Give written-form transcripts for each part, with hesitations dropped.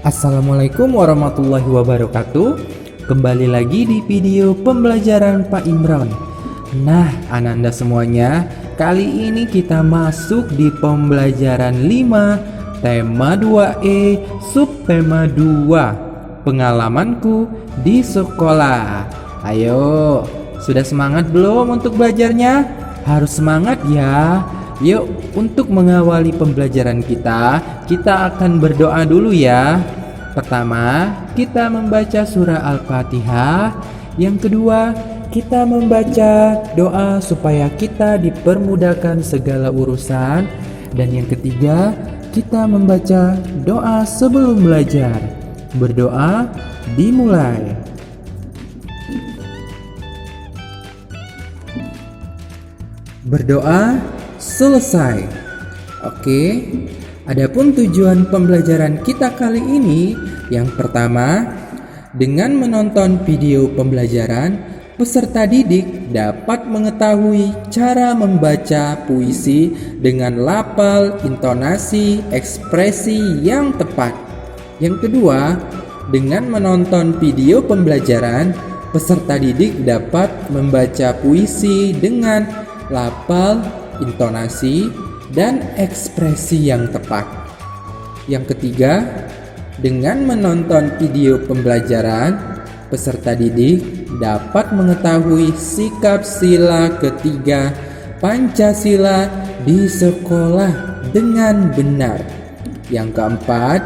Assalamualaikum warahmatullahi wabarakatuh. Kembali lagi di video pembelajaran Pak Imran. Nah, Ananda semuanya, kali ini kita masuk di pembelajaran 5 tema 2E subtema 2 pengalamanku di sekolah. Ayo, sudah semangat belum untuk belajarnya? Harus semangat ya. Yuk, untuk mengawali pembelajaran kita akan berdoa dulu ya. Pertama, kita membaca surah Al-Fatihah. Yang kedua, kita membaca doa supaya kita dipermudahkan segala urusan. Dan yang ketiga, kita membaca doa sebelum belajar. Berdoa dimulai. Berdoa selesai. Oke, adapun tujuan pembelajaran kita kali ini, yang pertama, dengan menonton video pembelajaran, peserta didik dapat mengetahui cara membaca puisi dengan lafal, intonasi, ekspresi yang tepat. Yang kedua, dengan menonton video pembelajaran, peserta didik dapat membaca puisi dengan lafal, intonasi, dan ekspresi yang tepat. Yang ketiga, dengan menonton video pembelajaran, peserta didik dapat mengetahui sikap sila ketiga Pancasila di sekolah dengan benar. Yang keempat,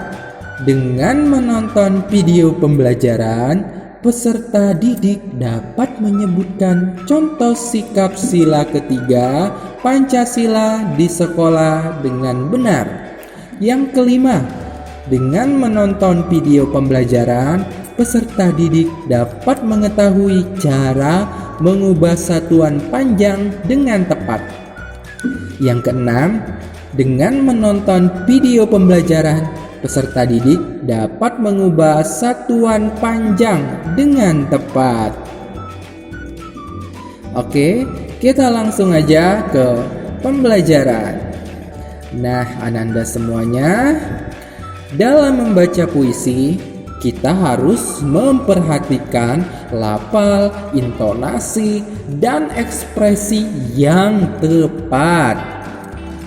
dengan menonton video pembelajaran, peserta didik dapat menyebutkan contoh sikap sila ketiga Pancasila di sekolah dengan benar. Yang kelima, dengan menonton video pembelajaran, peserta didik dapat mengetahui cara mengubah satuan panjang dengan tepat. Yang keenam, dengan menonton video pembelajaran, peserta didik dapat mengubah satuan panjang dengan tepat. Oke, kita langsung aja ke pembelajaran. Nah, Ananda semuanya, dalam membaca puisi, kita harus memperhatikan lafal, intonasi, dan ekspresi yang tepat.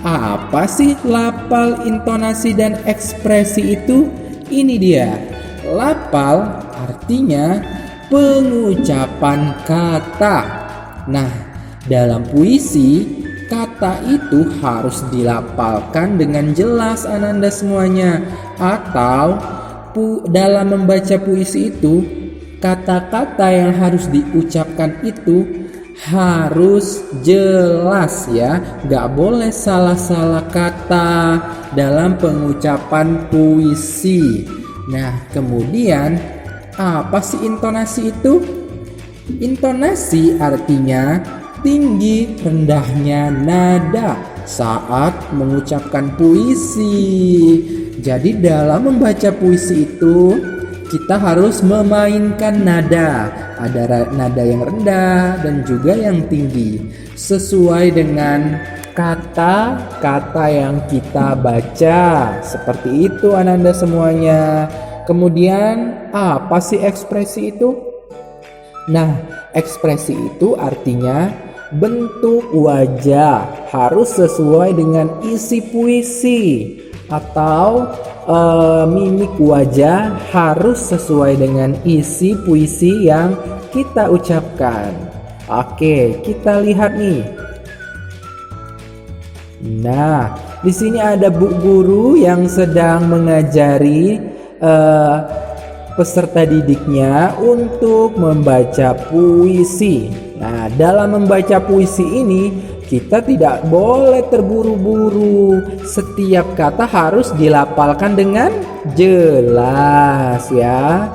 Apa sih lafal, intonasi, dan ekspresi itu? Ini dia. Lafal artinya pengucapan kata. Nah, dalam puisi, kata itu harus dilafalkan dengan jelas, Ananda semuanya. Atau dalam membaca puisi itu, kata-kata yang harus diucapkan itu harus jelas ya, gak boleh salah-salah kata dalam pengucapan puisi. Nah, kemudian apa sih intonasi itu? Intonasi artinya tinggi rendahnya nada saat mengucapkan puisi. Jadi dalam membaca puisi itu kita harus memainkan nada. Ada nada yang rendah dan juga yang tinggi, sesuai dengan kata-kata yang kita baca. Seperti itu, Ananda semuanya. Kemudian apa sih ekspresi itu? Nah, ekspresi itu artinya bentuk wajah harus sesuai dengan isi puisi, atau mimik wajah harus sesuai dengan isi puisi yang kita ucapkan. Oke, kita lihat nih. Nah, di sini ada Bu Guru yang sedang mengajari peserta didiknya untuk membaca puisi. Nah, dalam membaca puisi ini kita tidak boleh terburu-buru. Setiap kata harus dilafalkan dengan jelas ya.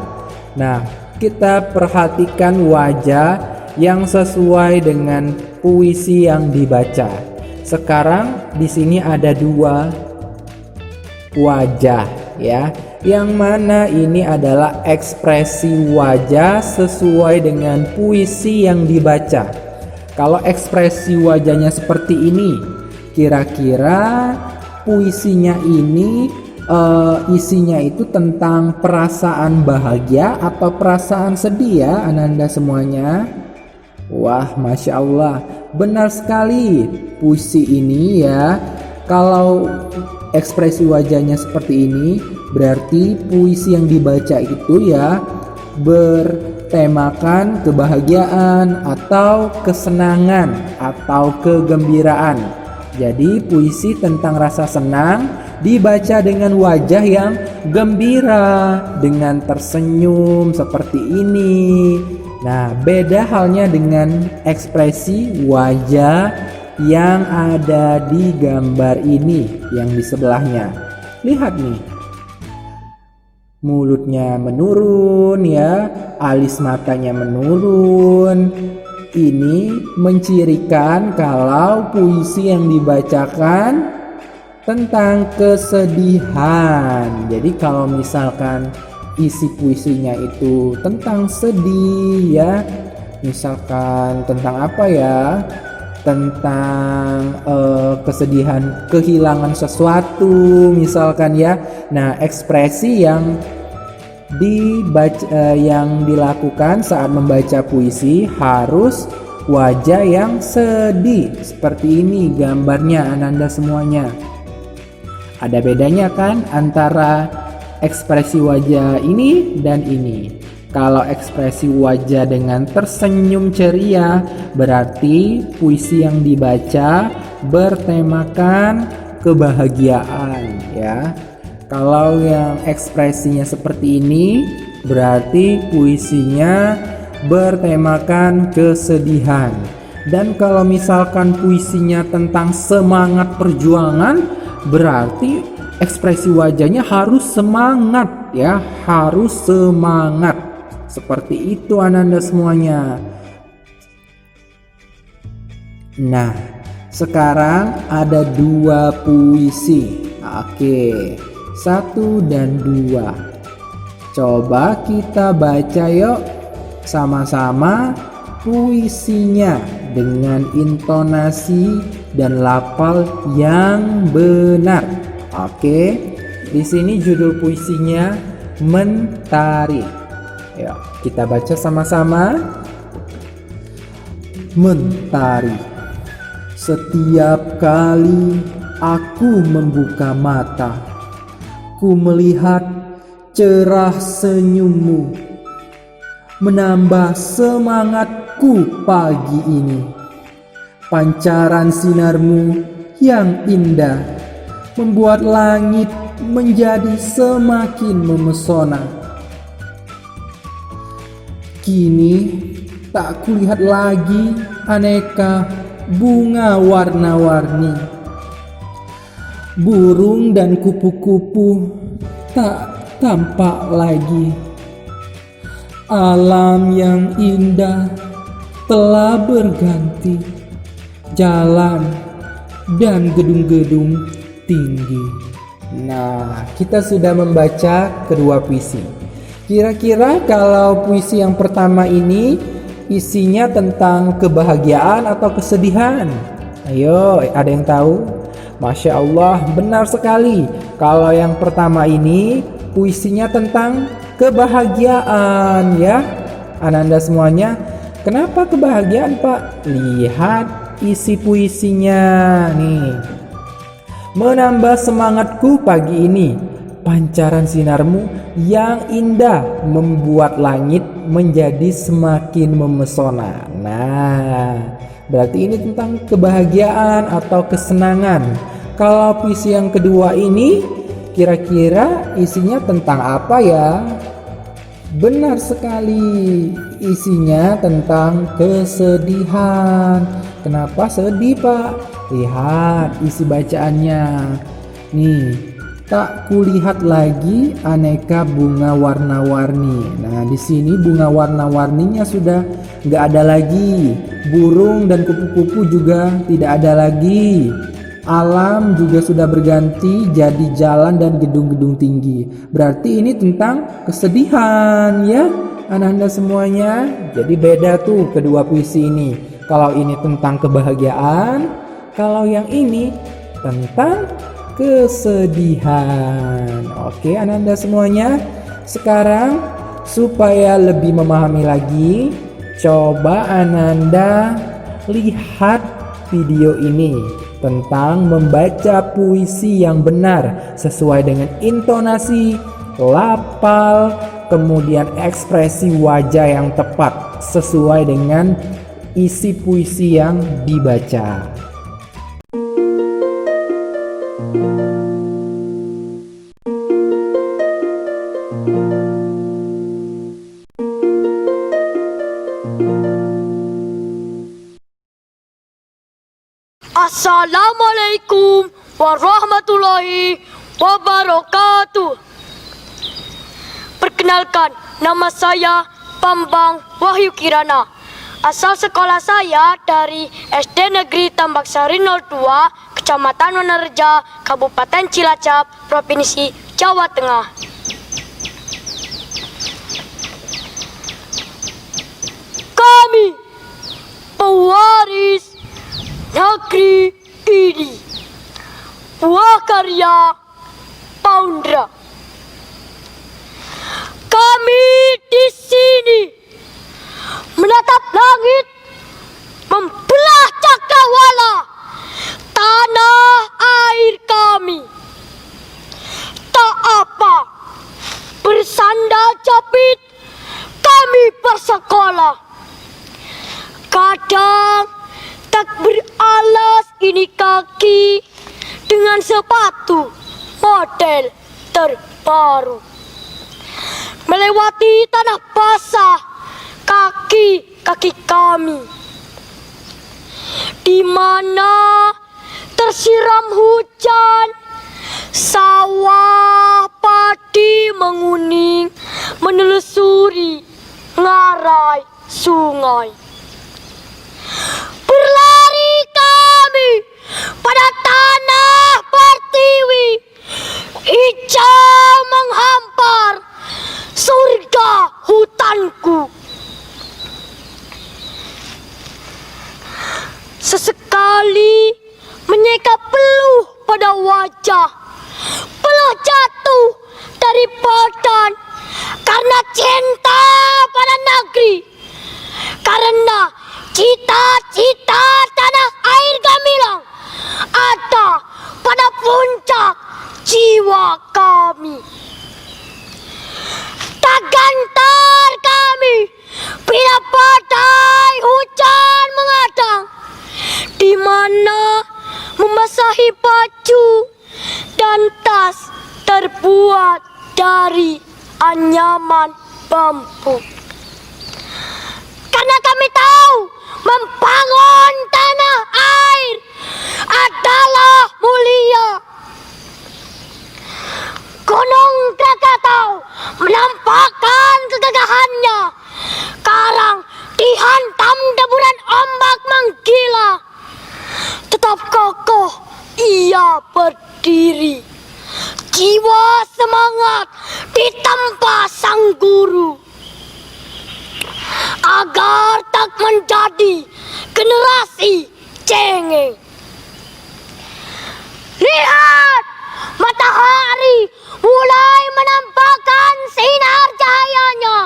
Nah, kita perhatikan wajah yang sesuai dengan puisi yang dibaca. Sekarang di sini ada 2 wajah ya. Yang mana ini adalah ekspresi wajah sesuai dengan puisi yang dibaca. Kalau ekspresi wajahnya seperti ini, kira-kira puisinya ini isinya itu tentang perasaan bahagia atau perasaan sedih ya Ananda semuanya? Wah, Masya Allah, benar sekali. Puisi ini ya, kalau ekspresi wajahnya seperti ini, berarti puisi yang dibaca itu ya bertemakan kebahagiaan atau kesenangan atau kegembiraan. Jadi puisi tentang rasa senang dibaca dengan wajah yang gembira, dengan tersenyum seperti ini. Nah, beda halnya dengan ekspresi wajah yang ada di gambar ini yang di sebelahnya. Lihat nih. Mulutnya menurun ya, alis matanya menurun. Ini mencirikan kalau puisi yang dibacakan tentang kesedihan. Jadi kalau misalkan isi puisinya itu tentang sedih ya, misalkan tentang apa ya, tentang kesedihan kehilangan sesuatu misalkan ya. Nah, ekspresi yang yang dilakukan saat membaca puisi harus wajah yang sedih. Seperti ini gambarnya Ananda semuanya. Ada bedanya kan antara ekspresi wajah ini dan ini. Kalau ekspresi wajah dengan tersenyum ceria, berarti puisi yang dibaca bertemakan kebahagiaan ya. Kalau yang ekspresinya seperti ini, berarti puisinya bertemakan kesedihan. Dan kalau misalkan puisinya tentang semangat perjuangan, berarti ekspresi wajahnya harus semangat ya, harus semangat. Seperti itu Ananda semuanya. Nah, sekarang ada 2 puisi. Oke, 1 dan 2. Coba kita baca yuk sama-sama puisinya dengan intonasi dan lafal yang benar. Oke, di sini judul puisinya Mentari. Yuk, kita baca sama-sama. Mentari, setiap kali aku membuka mata, ku melihat cerah senyummu, menambah semangatku pagi ini. Pancaran sinarmu yang indah membuat langit menjadi semakin memesona. Kini tak kulihat lagi aneka bunga warna-warni. Burung dan kupu-kupu tak tampak lagi. Alam yang indah telah berganti. Jalan dan gedung-gedung tinggi. Nah, kita sudah membaca kedua puisi. Kira-kira kalau puisi yang pertama ini isinya tentang kebahagiaan atau kesedihan? Ayo, ada yang tahu? Masya Allah, benar sekali. Kalau yang pertama ini puisinya tentang kebahagiaan ya. Ananda semuanya, kenapa kebahagiaan Pak? Lihat isi puisinya nih. Menambah semangatku pagi ini, pancaran sinarmu yang indah membuat langit menjadi semakin memesona. Nah, berarti ini tentang kebahagiaan atau kesenangan. Kalau puisi yang kedua ini kira-kira isinya tentang apa ya? Benar sekali, isinya tentang kesedihan. Kenapa sedih Pak? Lihat isi bacaannya. Nih, tak kulihat lagi aneka bunga warna-warni. Nah, di sini bunga warna-warninya sudah nggak ada lagi. Burung dan kupu-kupu juga tidak ada lagi. Alam juga sudah berganti jadi jalan dan gedung-gedung tinggi. Berarti ini tentang kesedihan ya anak-anak semuanya. Jadi beda tuh kedua puisi ini. Kalau ini tentang kebahagiaan, kalau yang ini tentang kesedihan. Oke, Ananda semuanya. Sekarang supaya lebih memahami lagi, coba Ananda lihat video ini tentang membaca puisi yang benar sesuai dengan intonasi, lafal, kemudian ekspresi wajah yang tepat sesuai dengan isi puisi yang dibaca. Assalamualaikum warahmatullahi wabarakatuh. Perkenalkan, nama saya Bambang Wahyu Kirana. Asal sekolah saya dari SD Negeri Tambak Sari 02, Kecamatan Wonorejo, Kabupaten Cilacap, Provinsi Jawa Tengah. Kami pewaris negeri ini, buah karya Paundra. Kami di sini menatap langit, membelah cakrawala, tanah air kami. Tak apa, bersandal jepit kami bersekolah. Kadang tak beralas ini kaki dengan sepatu model terbaru. Melewati tanah basah kaki kami, di mana tersiram hujan, sawah padi menguning menelusuri ngarai sungai. Berlari kami pada tanah pertiwi, hijau menghampar surga hutanku. Sesekali menyeka peluh pada wajah, peluh jatuh dari badan karena cinta pada negeri, karena cita-cita tanah air gemilang ada pada puncak jiwa kami. Tak gentar kami bila badai hujan mengadang, di mana membasahi baju dan tas terbuat dari anyaman bambu. Karena kami tahu membangun tanah air adalah mulia. Gunung Krakatau menampakkan kegagahannya. Karang dihantam deburan ombak menggila, tetap kokoh ia berdiri. Jiwa semangat ditempa sang guru, agar tak menjadi generasi cengeng. Lihat, matahari mulai menampakkan sinar cahayanya.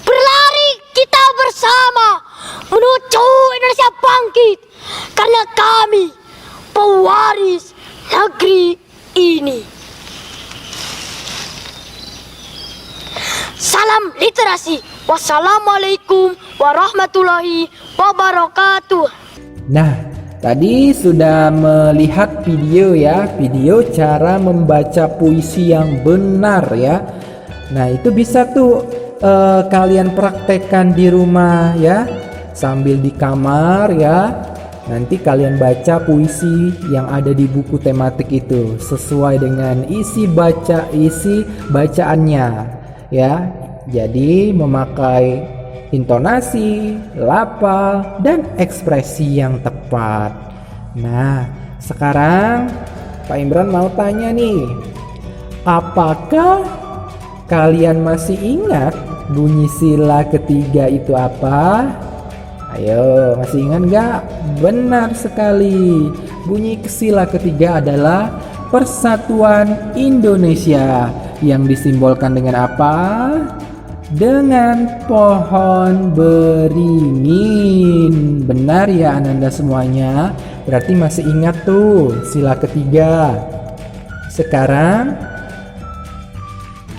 Berlari kita bersama menuju Indonesia bangkit, karena kami pewaris negeri ini. Salam literasi. Wassalamualaikum warahmatullahi wabarakatuh. Nah, tadi sudah melihat video ya, video cara membaca puisi yang benar ya. Nah, itu bisa tuh kalian praktekkan di rumah ya, sambil di kamar ya. Nanti kalian baca puisi yang ada di buku tematik itu sesuai dengan isi bacaannya ya. Jadi memakai intonasi, lafal, dan ekspresi yang tepat. Nah, sekarang Pak Imran mau tanya nih, apakah kalian masih ingat bunyi sila ketiga itu apa? Ayo, masih ingat nggak? Benar sekali. Bunyi sila ketiga adalah Persatuan Indonesia yang disimbolkan dengan apa? Dengan pohon beringin. Benar ya Ananda semuanya? Berarti masih ingat tuh sila ketiga. Sekarang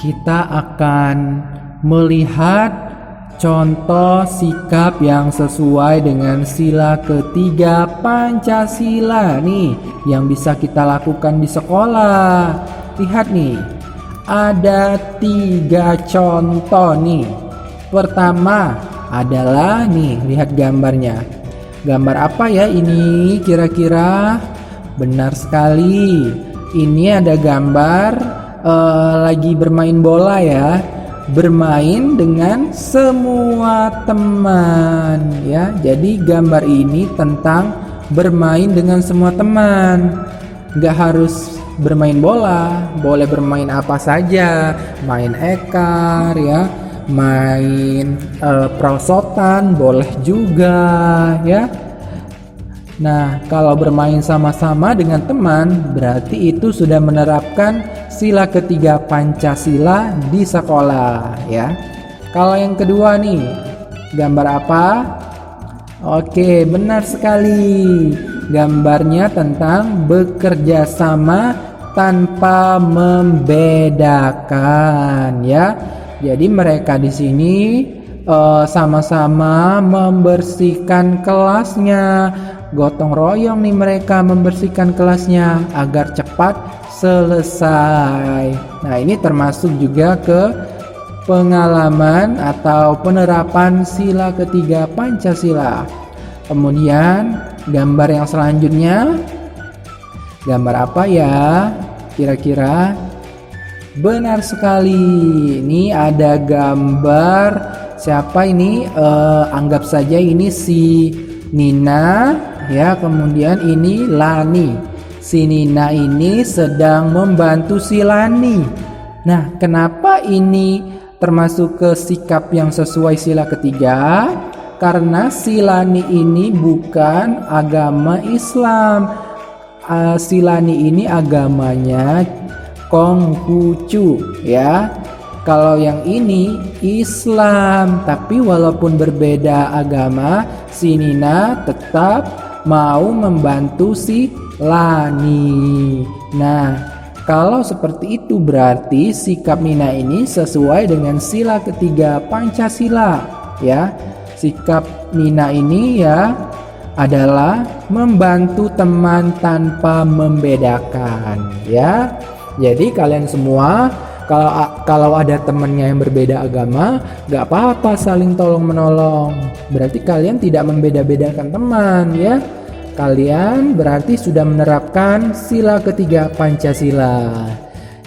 kita akan melihat contoh sikap yang sesuai dengan sila ketiga Pancasila nih, yang bisa kita lakukan di sekolah. Lihat nih, ada 3 contoh nih. Pertama adalah nih, lihat gambarnya. Gambar apa ya ini kira-kira? Benar sekali, ini ada gambar lagi bermain bola ya, bermain dengan semua teman ya. Jadi gambar ini tentang bermain dengan semua teman. Gak harus bermain bola, boleh bermain apa saja, main ekar ya, main perosotan boleh juga ya. Nah, kalau bermain sama-sama dengan teman, berarti itu sudah menerapkan sila ketiga Pancasila di sekolah ya. Kalau yang kedua nih, gambar apa? Oke, benar sekali. Gambarnya tentang bekerja sama tanpa membedakan ya. Jadi mereka di sini sama-sama membersihkan kelasnya. Gotong royong nih mereka membersihkan kelasnya agar cepat selesai. Nah, ini termasuk juga ke pengalaman atau penerapan sila ketiga Pancasila. Kemudian gambar yang selanjutnya, gambar apa ya kira-kira? Benar sekali, ini ada gambar siapa ini? Anggap saja ini si Nina ya, kemudian ini Lani. Si Nina ini sedang membantu si Lani. Nah, kenapa ini termasuk ke sikap yang sesuai sila ketiga? Karena si Lani ini bukan agama Islam. Si Lani ini agamanya Konghucu ya. Kalau yang ini Islam, tapi walaupun berbeda agama, si Nina tetap mau membantu si Lani. Nah, kalau seperti itu berarti sikap Nina ini sesuai dengan sila ketiga Pancasila ya. Sikap Nina ini ya adalah membantu teman tanpa membedakan ya. Jadi kalian semua kalau ada temannya yang berbeda agama, gak apa-apa saling tolong menolong. Berarti kalian tidak membeda-bedakan teman ya. Kalian berarti sudah menerapkan sila ketiga Pancasila.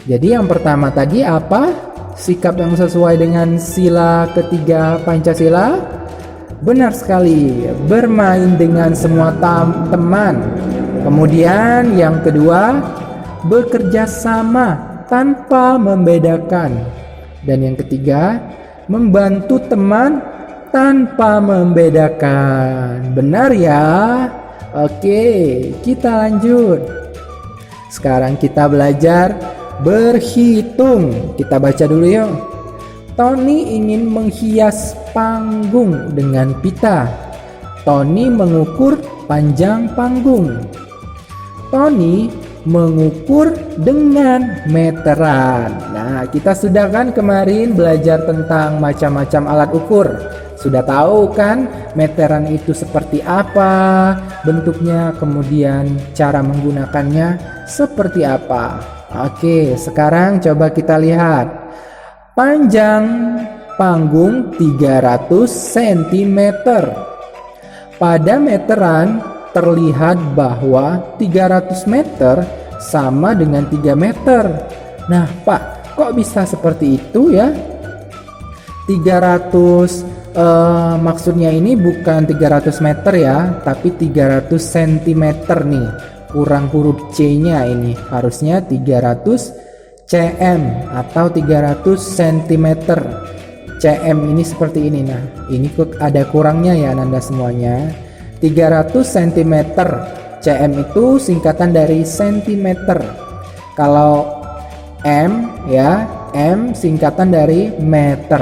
Jadi yang pertama tadi apa? Sikap yang sesuai dengan sila ketiga Pancasila? Benar sekali, bermain dengan semua teman. Kemudian yang kedua, bekerja sama tanpa membedakan. Dan yang ketiga, membantu teman tanpa membedakan. Benar ya? Oke, kita lanjut. Sekarang kita belajar berhitung. Kita baca dulu yuk. Tony ingin menghias panggung dengan pita. Tony mengukur panjang panggung. Tony mengukur dengan meteran. Nah, kita sudah kan kemarin belajar tentang macam-macam alat ukur. Sudah tahu kan meteran itu seperti apa bentuknya, kemudian cara menggunakannya seperti apa. Oke, sekarang coba kita lihat. Panjang panggung 300 cm. Pada meteran terlihat bahwa 300 meter sama dengan 3 meter. Nah, Pak, kok bisa seperti itu ya? 300 maksudnya ini bukan 300 meter ya, tapi 300 cm nih. Kurang huruf C-nya ini. Harusnya 300 cm atau 300 cm. cm ini seperti ini. Nah, ini ada kurangnya ya Nanda semuanya. 300 cm. cm itu singkatan dari cm. Kalau M ya, M singkatan dari meter.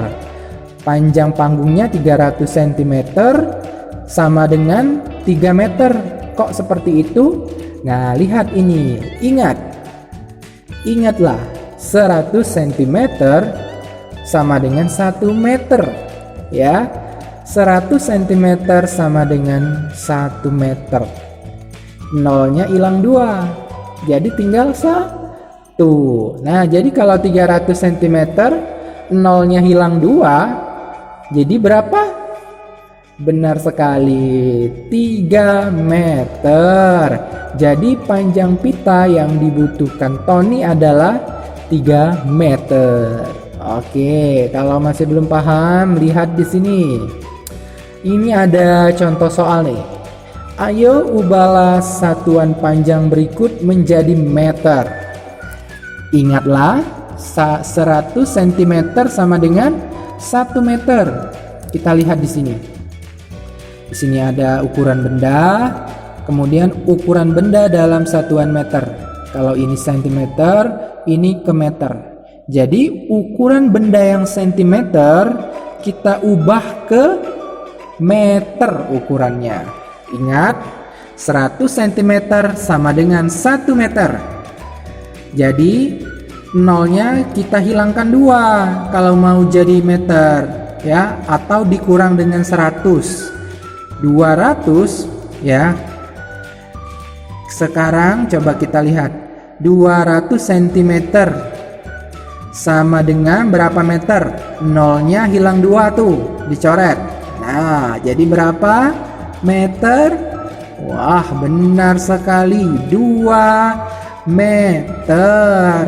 Panjang panggungnya 300 cm sama dengan 3 meter. Kok seperti itu? Nah, lihat ini. Ingatlah 100 cm sama dengan 1 meter ya. 100 cm sama dengan 1 meter. Nolnya hilang 2. Jadi tinggal 1. Nah, jadi kalau 300 cm nolnya hilang 2, jadi berapa? Benar sekali, 3 meter. Jadi panjang pita yang dibutuhkan Tony adalah 3 meter. Oke, kalau masih belum paham, lihat di sini. Ini ada contoh soal nih. Ayo ubahlah satuan panjang berikut menjadi meter. Ingatlah 100 cm sama dengan 1 meter. Kita lihat di sini. Di sini ada ukuran benda, kemudian ukuran benda dalam satuan meter. Kalau ini cm, ini ke meter. Jadi ukuran benda yang cm kita ubah ke meter ukurannya. Ingat, 100 cm sama dengan 1 meter. Jadi nolnya kita hilangkan 2 kalau mau jadi meter ya, atau dikurang dengan 100. 200 ya. Sekarang coba kita lihat. 200 cm sama dengan berapa meter? Nolnya hilang 2 tuh, dicoret. Nah, jadi berapa meter? Wah, benar sekali, 2 meter.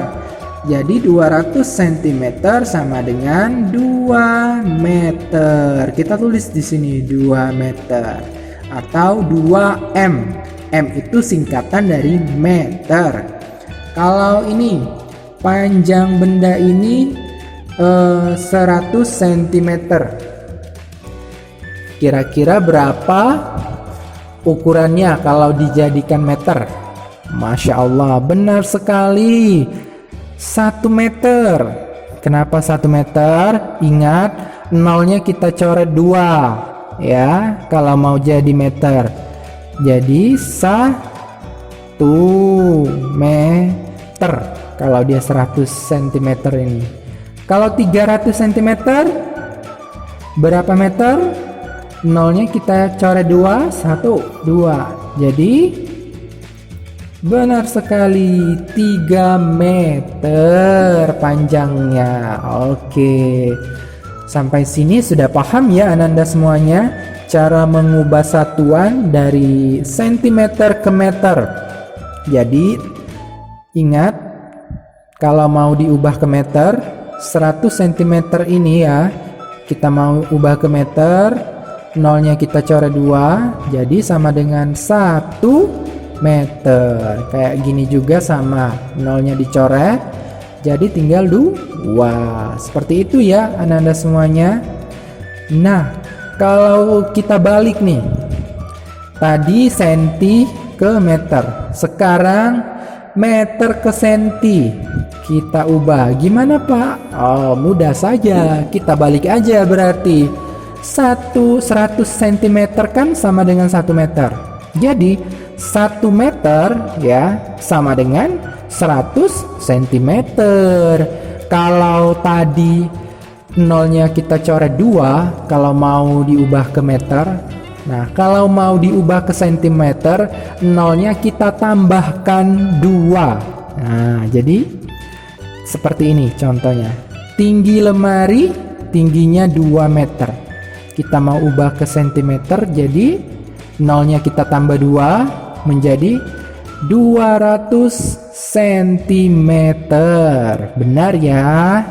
Jadi 200 cm sama dengan 2 meter. Kita tulis di sini 2 meter atau 2M. M itu singkatan dari meter. Kalau ini panjang benda ini 100 cm. Kira-kira berapa ukurannya kalau dijadikan meter? Masya Allah, benar sekali, 1 meter. Kenapa 1 meter? Ingat, nolnya kita coret 2 ya, kalau mau jadi meter. Jadi 1 meter kalau dia 100 cm ini. Kalau 300 cm berapa meter? Nolnya kita coret 2, 1, 2. Jadi benar sekali, 3 meter panjangnya. Oke, sampai sini sudah paham ya Ananda semuanya cara mengubah satuan dari sentimeter ke meter. Jadi ingat, kalau mau diubah ke meter, 100 cm ini ya, kita mau ubah ke meter, nolnya kita coret 2, jadi sama dengan 1 meter. Kayak gini juga sama, nolnya dicoret, jadi tinggal 2. Seperti itu ya Ananda semuanya. Nah, kalau kita balik nih, tadi senti ke meter, sekarang meter ke senti, kita ubah. Gimana Pak? Oh, mudah saja, kita balik aja. Berarti 100 cm kan sama dengan 1 meter. Jadi 1 meter ya sama dengan 100 cm. Kalau tadi nolnya kita coret 2 kalau mau diubah ke meter. Nah, kalau mau diubah ke sentimeter, nolnya kita tambahkan 2. Nah, jadi seperti ini contohnya. Tinggi lemari, tingginya 2 meter. Kita mau ubah ke sentimeter, jadi nolnya kita tambah 2 menjadi 200 cm. Benar ya?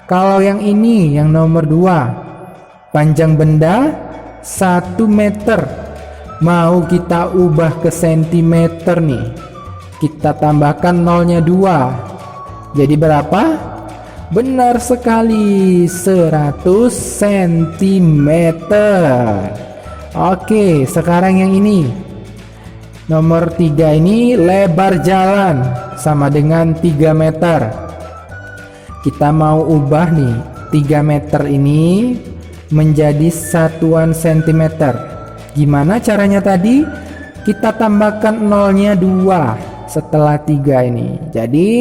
Kalau yang ini, yang nomor 2, panjang benda 1 meter, mau kita ubah ke sentimeter nih, kita tambahkan nolnya 2, jadi berapa? Benar sekali, 100 cm. Oke, sekarang yang ini, Nomor 3 ini lebar jalan sama dengan 3 meter. Kita mau ubah nih 3 meter ini menjadi satuan sentimeter. Gimana caranya tadi? Kita tambahkan nolnya 2 setelah 3 ini. Jadi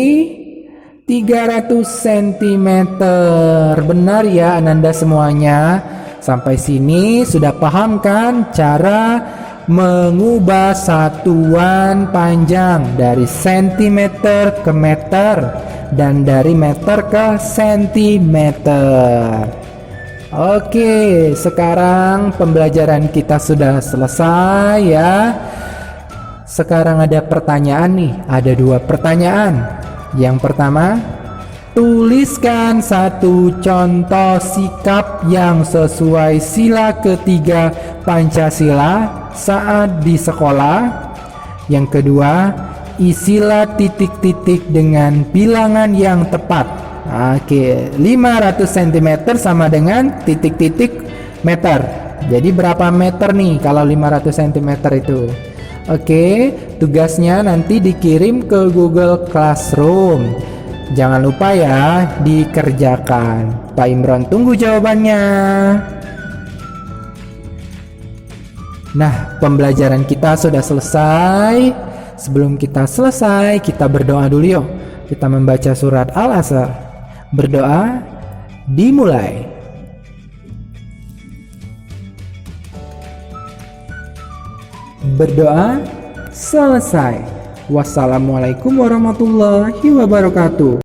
300 cm. Benar ya Ananda semuanya? Sampai sini sudah paham kan cara mengubah satuan panjang dari sentimeter ke meter dan dari meter ke sentimeter. Oke, sekarang pembelajaran kita sudah selesai ya. Sekarang ada pertanyaan nih, ada 2 pertanyaan. Yang pertama, tuliskan satu contoh sikap yang sesuai sila ketiga Pancasila saat di sekolah. Yang kedua, isilah titik-titik dengan bilangan yang tepat. Oke, 500 cm sama dengan titik-titik meter. Jadi berapa meter nih kalau 500 cm itu? Oke, tugasnya nanti dikirim ke Google Classroom. Jangan lupa ya dikerjakan. Pak Imron tunggu jawabannya. Nah, pembelajaran kita sudah selesai. Sebelum kita selesai, kita berdoa dulu yuk. Kita membaca surat Al-Asr. Berdoa dimulai. Berdoa selesai. Wassalamualaikum warahmatullahi wabarakatuh.